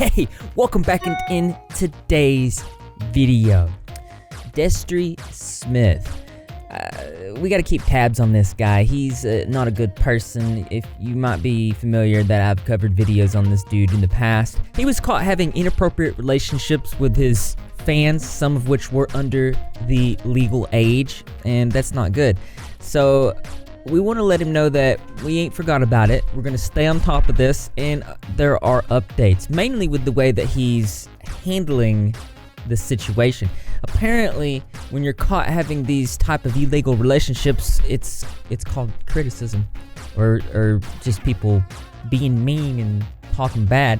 Hey, welcome back in today's video. Destery Smith. We got to keep tabs on this guy. He's not a good person. If you might be familiar that I've covered videos on this dude in the past. He was caught having inappropriate relationships with his fans, some of which were under the legal age, and that's not good. So we want to let him know that we ain't forgot about it. We're going to stay on top of this, and there are updates, mainly with the way that he's handling the situation. Apparently, when you're caught having these type of illegal relationships, it's called criticism, or just people being mean and talking bad.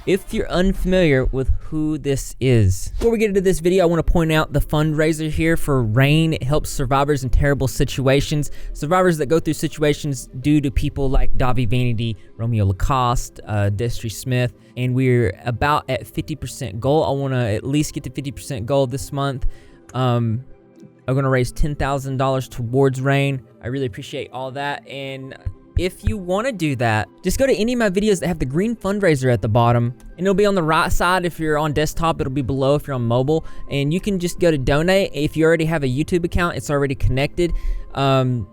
If you're unfamiliar with who this is, before we get into this video, I want to point out the fundraiser here for RAIN. It helps survivors in terrible situations, survivors that go through situations due to people like Davi Vanity, Romeo LaCoste, Destery Smith, and we're about at 50% goal. I want to at least get to 50% goal this month. I'm going to raise $10,000 towards RAIN. I really appreciate all that, and if you want to do that, just go to any of my videos that have the green fundraiser at the bottom, and it'll be on the right side if you're on desktop, it'll be below if you're on mobile, and you can just go to donate. If you already have a YouTube account, it's already connected. All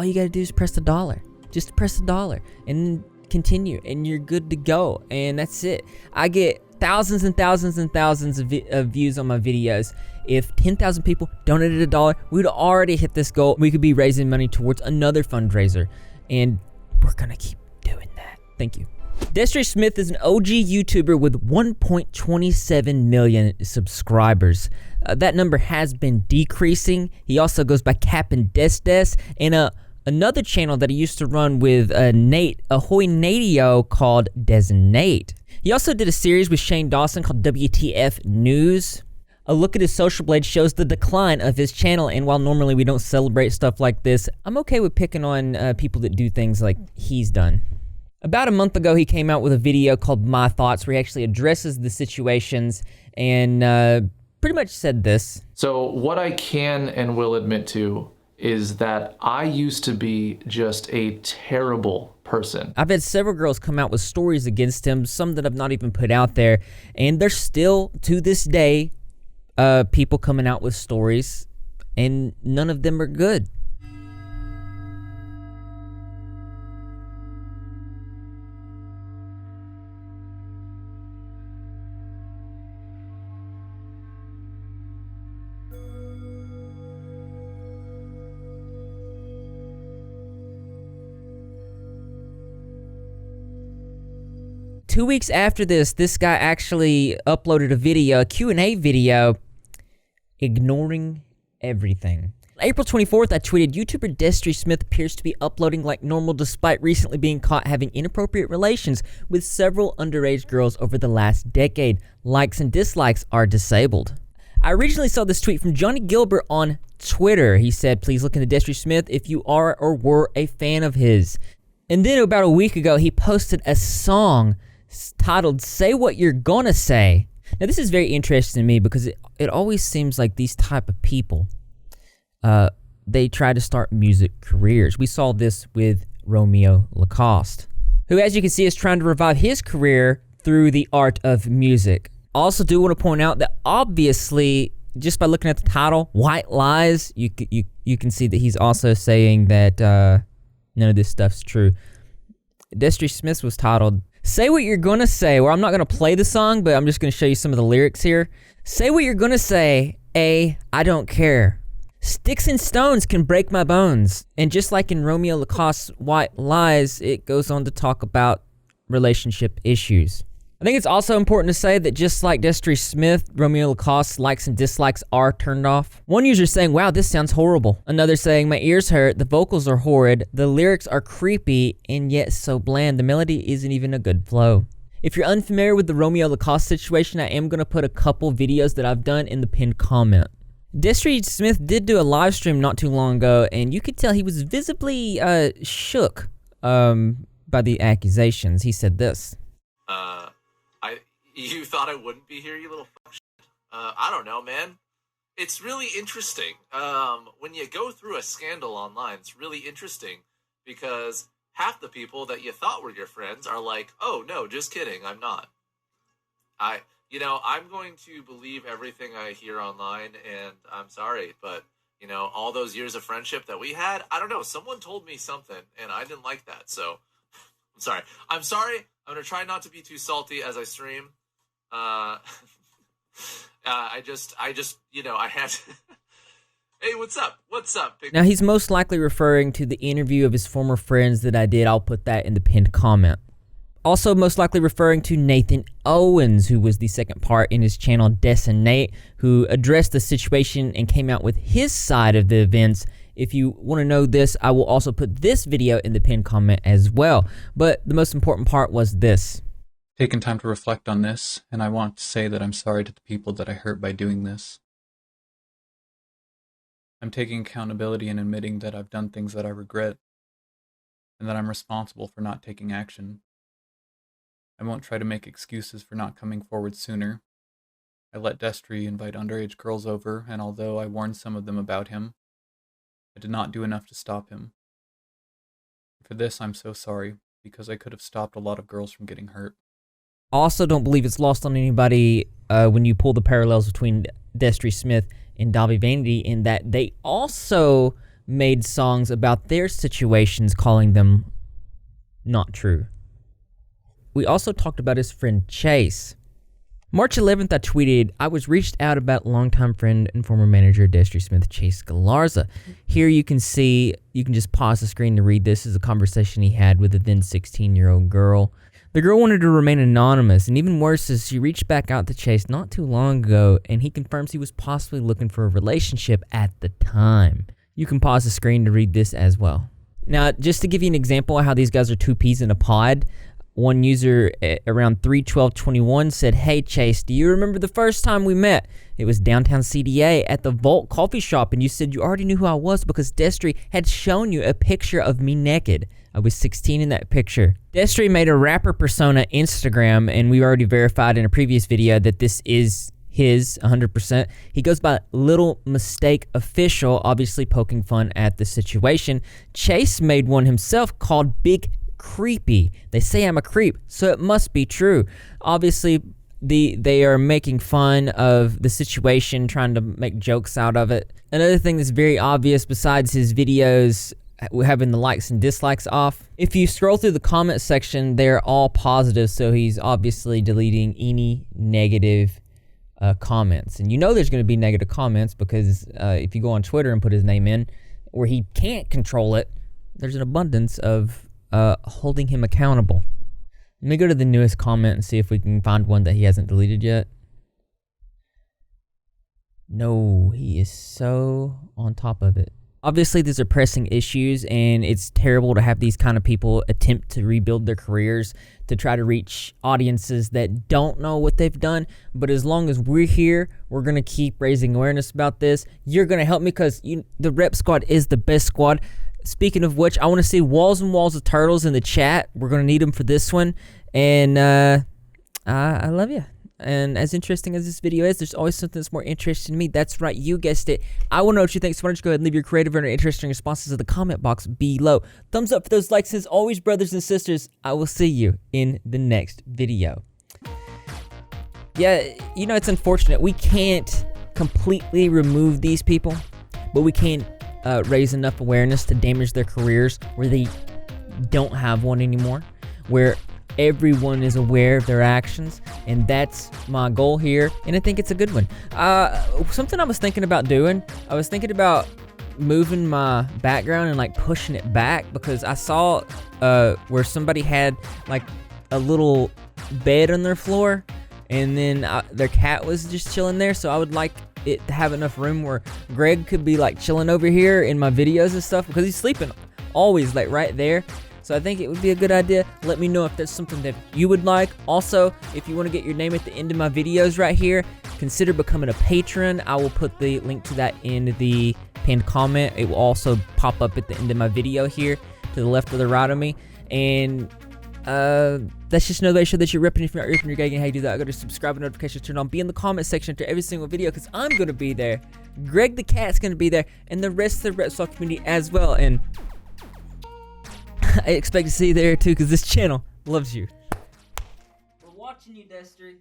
you gotta do is press the dollar. Just press the dollar and continue, and you're good to go, and that's it. I get thousands and thousands and thousands of views on my videos. If 10,000 people donated $1, we'd already hit this goal. We could be raising money towards another fundraiser. And we're gonna keep doing that. Thank you. Destery Smith is an OG YouTuber with 1.27 million subscribers. That number has been decreasing. He also goes by CapnDesDes and another channel that he used to run with Nate Ahoy Natio called Designate. He also did a series with Shane Dawson called WTF News. A look at his social blade shows the decline of his channel, and while normally we don't celebrate stuff like this, I'm okay with picking on people that do things like he's done. About a month ago, he came out with a video called My Thoughts, where he actually addresses the situations and pretty much said this. So what I can and will admit to is that I used to be just a terrible person. I've had several girls come out with stories against him, some that I've not even put out there, and there's still, to this day, people coming out with stories, and none of them are good. Two weeks after this guy actually uploaded a video, a Q&A video, ignoring everything. On April 24th, I tweeted, YouTuber Destery Smith appears to be uploading like normal despite recently being caught having inappropriate relations with several underage girls over the last decade. Likes and dislikes are disabled. I originally saw this tweet from Johnny Gilbert on Twitter. He said, please look into Destery Smith if you are or were a fan of his. And then about a week ago, he posted a song titled Say What You're Gonna Say. Now this is very interesting to me because it always seems like these type of people, they try to start music careers. We saw this with Romeo LaCoste, who, as you can see, is trying to revive his career through the art of music. Also do want to point out that obviously, just by looking at the title, White Lies, you can see that he's also saying that none of this stuff's true. Destery Smith was titled Say What You're Gonna Say, where I'm not gonna play the song, but I'm just gonna show you some of the lyrics here. Say what you're gonna say, I don't care. Sticks and stones can break my bones. And just like in Romeo LaCoste's White Lies, it goes on to talk about relationship issues. I think it's also important to say that just like Destery Smith, Romeo LaCoste's likes and dislikes are turned off. One user saying, wow, this sounds horrible. Another saying, my ears hurt, the vocals are horrid, the lyrics are creepy, and yet so bland, the melody isn't even a good flow. If you're unfamiliar with the Romeo LaCoste situation, I am going to put a couple videos that I've done in the pinned comment. Destery Smith did do a live stream not too long ago, and you could tell he was visibly shook by the accusations. He said this. You thought I wouldn't be here, you little fuck shit? I don't know, man. It's really interesting. When you go through a scandal online, it's really interesting because half the people that you thought were your friends are like, oh, no, just kidding, I'm not. I'm going to believe everything I hear online, and I'm sorry, but all those years of friendship that we had, I don't know, someone told me something and I didn't like that. So I'm sorry. I'm going to try not to be too salty as I stream. I had Hey, what's up? What's up? Now, he's most likely referring to the interview of his former friends that I did. I'll put that in the pinned comment. Also, most likely referring to Nathan Owens, who was the second part in his channel, Des and Nate, who addressed the situation and came out with his side of the events. If you want to know this, I will also put this video in the pinned comment as well. But the most important part was this. Taken time to reflect on this, and I want to say that I'm sorry to the people that I hurt by doing this. I'm taking accountability and admitting that I've done things that I regret, and that I'm responsible for not taking action. I won't try to make excuses for not coming forward sooner. I let Destery invite underage girls over, and although I warned some of them about him, I did not do enough to stop him. For this, I'm so sorry, because I could have stopped a lot of girls from getting hurt. Also, don't believe it's lost on anybody when you pull the parallels between Destery Smith and Davi Vanity, in that they also made songs about their situations, calling them not true. We also talked about his friend Chase. March 11th, I tweeted, I was reached out about longtime friend and former manager Destery Smith, Chase Galarza. Here you can see, you can just pause the screen to read this. This is a conversation he had with a then 16-year-old girl. The girl wanted to remain anonymous, and even worse is she reached back out to Chase not too long ago, and he confirms he was possibly looking for a relationship at the time. You can pause the screen to read this as well. Now, just to give you an example of how these guys are two peas in a pod, one user around 3/12/21 said, "Hey Chase, do you remember the first time we met? It was downtown CDA at the Vault coffee shop, and you said you already knew who I was because Destery had shown you a picture of me naked. I was 16 in that picture." Destery made a rapper persona Instagram, and we already verified in a previous video that this is his 100%. He goes by Little Mistake Official, obviously poking fun at the situation. Chase made one himself called Big Creepy. They say I'm a creep, so it must be true. Obviously, they are making fun of the situation, trying to make jokes out of it. Another thing that's very obvious, besides his videos having the likes and dislikes off, if you scroll through the comment section, they're all positive, so he's obviously deleting any negative comments. And you know there's going to be negative comments because if you go on Twitter and put his name in, where he can't control it, there's an abundance of holding him accountable. Let me go to the newest comment and see if we can find one that he hasn't deleted yet. No, he is so on top of it. Obviously, these are pressing issues, and it's terrible to have these kind of people attempt to rebuild their careers to try to reach audiences that don't know what they've done. But as long as we're here, we're going to keep raising awareness about this. You're going to help me because the Rep Squad is the best squad. Speaking of which, I want to see walls and walls of turtles in the chat. We're going to need them for this one. And I love you. And as interesting as this video is, there's always something that's more interesting to me. That's right, you guessed it. I want to know what you think, so why don't you go ahead and leave your creative and interesting responses in the comment box below. Thumbs up for those likes. As always, brothers and sisters, I will see you in the next video. Yeah, it's unfortunate. We can't completely remove these people, but we can raise enough awareness to damage their careers where they don't have one anymore, where everyone is aware of their actions, and that's my goal here, and I think it's a good one. Something I was thinking about doing, I was thinking about moving my background and like pushing it back, because I saw where somebody had like a little bed on their floor, and then their cat was just chilling there, so I would like it to have enough room where Greg could be like chilling over here in my videos and stuff, because he's sleeping always like right there. So I think it would be a good idea. Let me know if that's something that you would like. Also, if you want to get your name at the end of my videos right here, consider becoming a patron. I will put the link to that in the pinned comment. It will also pop up at the end of my video here to the left or the right of me. And that's just another way to show that you're ripping. If you're not ripping, you're gagging. How you do that? Go to subscribe and notifications turned on. Be in the comment section after every single video, because I'm going to be there. Greg the Cat's going to be there, and the rest of the Rep Squad community as well. And I expect to see you there too, because this channel loves you. We're watching you, Destery.